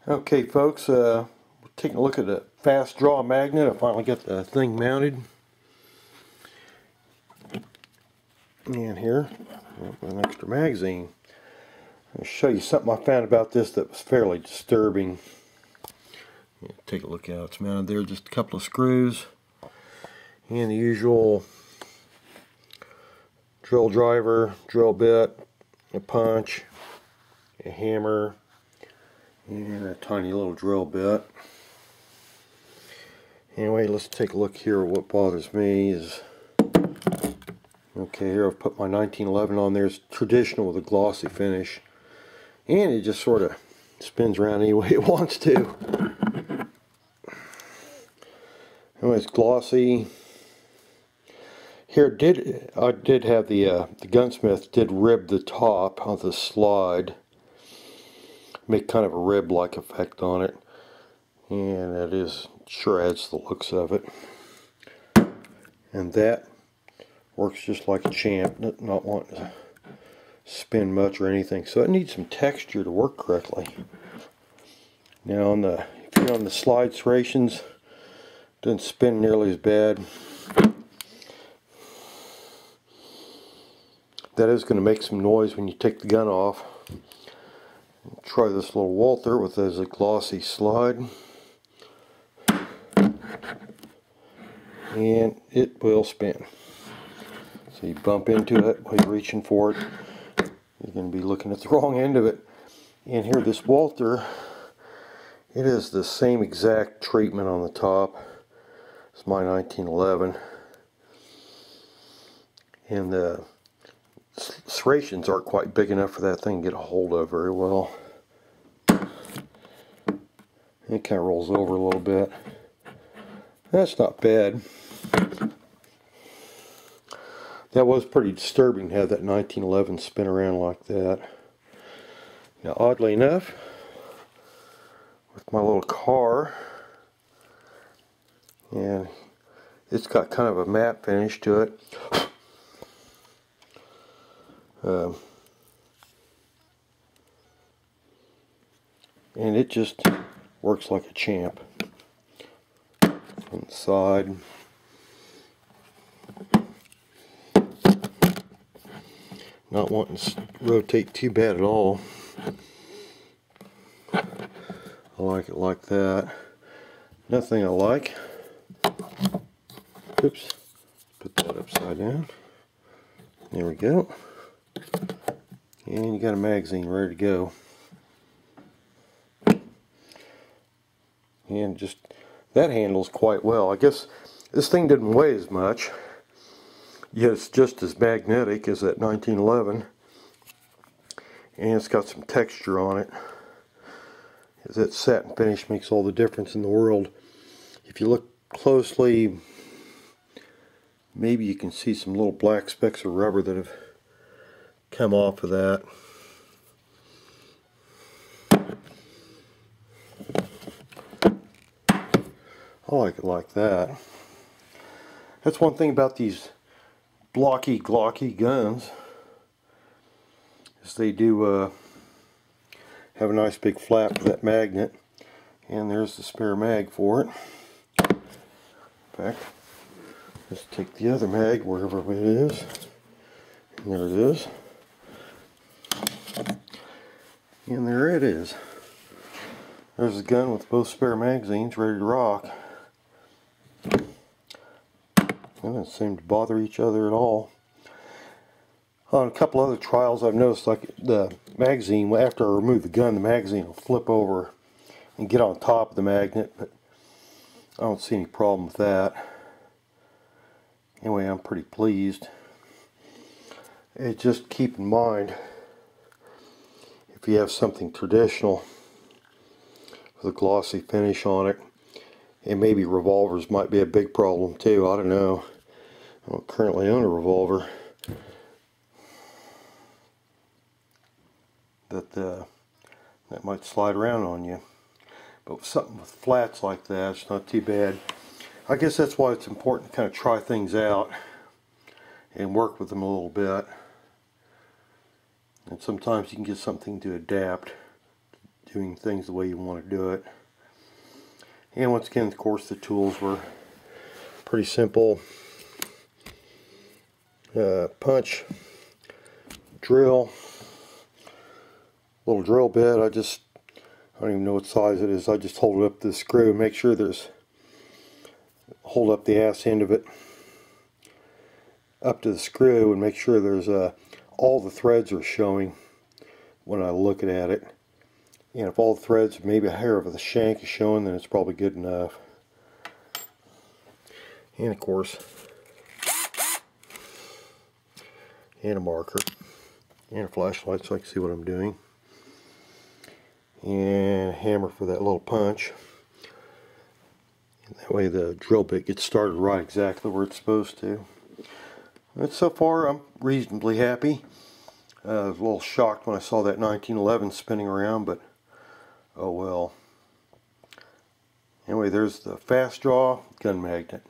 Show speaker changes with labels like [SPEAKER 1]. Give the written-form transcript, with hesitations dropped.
[SPEAKER 1] Okay folks, we're taking a look at the FastDraw magnet. I finally got the thing mounted. And here, an extra magazine. I'll show you something I found about this that was fairly disturbing. Take a look at how it's mounted there. Just a couple of screws and the usual drill driver, drill bit, a punch, a hammer, and a tiny little drill bit. Anyway, let's take a look here. What bothers me is, okay, here I've put my 1911 on there. It's traditional with a glossy finish, and it just sort of spins around any way it wants to. Anyway, it's glossy. Here I did have the gunsmith did rib the top of the slide, make kind of a rib-like effect on it, and that is sure adds to the looks of it. And that works just like a champ, not wanting to spin much or anything. So it needs some texture to work correctly. Now if you're on the slide serrations, it doesn't spin nearly as bad. That is going to make some noise when you take the gun off. Try this little Walther with as a glossy slide, and it will spin. So you bump into it while you're reaching for it, you're going to be looking at the wrong end of it. And here, this Walther, it is the same exact treatment on the top as my 1911, and the serrations aren't quite big enough for that thing to get a hold of very well. It kind of rolls over a little bit. That's not bad. That was pretty disturbing to have that 1911 spin around like that. Now, oddly enough, with my little car, and it's got kind of a matte finish to it. And it just works like a champ. On the side, not wanting to rotate too bad at all. I like it like that. Nothing I like. Oops, put that upside down. There we go. And you got a magazine ready to go. And just that handles quite well. I guess this thing didn't weigh as much, yet it's just as magnetic as that 1911, and it's got some texture on it. That satin finish makes all the difference in the world. If you look closely, maybe you can see some little black specks of rubber that have come off of that. I like it like that. That's one thing about these glocky guns, is they do have a nice big flap for that magnet, and there's the spare mag for it. In fact, let's take the other mag wherever it is, and there it is, and there it is. There's a gun with both spare magazines ready to rock. They don't seem to bother each other at all. On a couple other trials, I've noticed like the magazine, after I remove the gun, the magazine will flip over and get on top of the magnet, but I don't see any problem with that. Anyway, I'm pretty pleased. Just keep in mind, if you have something traditional with a glossy finish on it, and maybe revolvers might be a big problem too. I don't know. I don't currently own a revolver. That might slide around on you. But with something with flats like that, it's not too bad. I guess that's why it's important to kind of try things out and work with them a little bit. And sometimes you can get something to adapt doing things the way you want to do it. And once again, of course, the tools were pretty simple. Punch, drill, little drill bit. I don't even know what size it is. I just hold it up to the screw, make sure hold up the ass end of it up to the screw and make sure there's all the threads are showing when I look at it. And if all the threads, maybe a hair of the shank is showing, then it's probably good enough. And of course, and a marker, and a flashlight so I can see what I'm doing, and a hammer for that little punch. And that way the drill bit gets started right exactly where it's supposed to. And so far I'm reasonably happy. I was a little shocked when I saw that 1911 spinning around, but oh well. Anyway, there's the FastDraw Gun Magnet.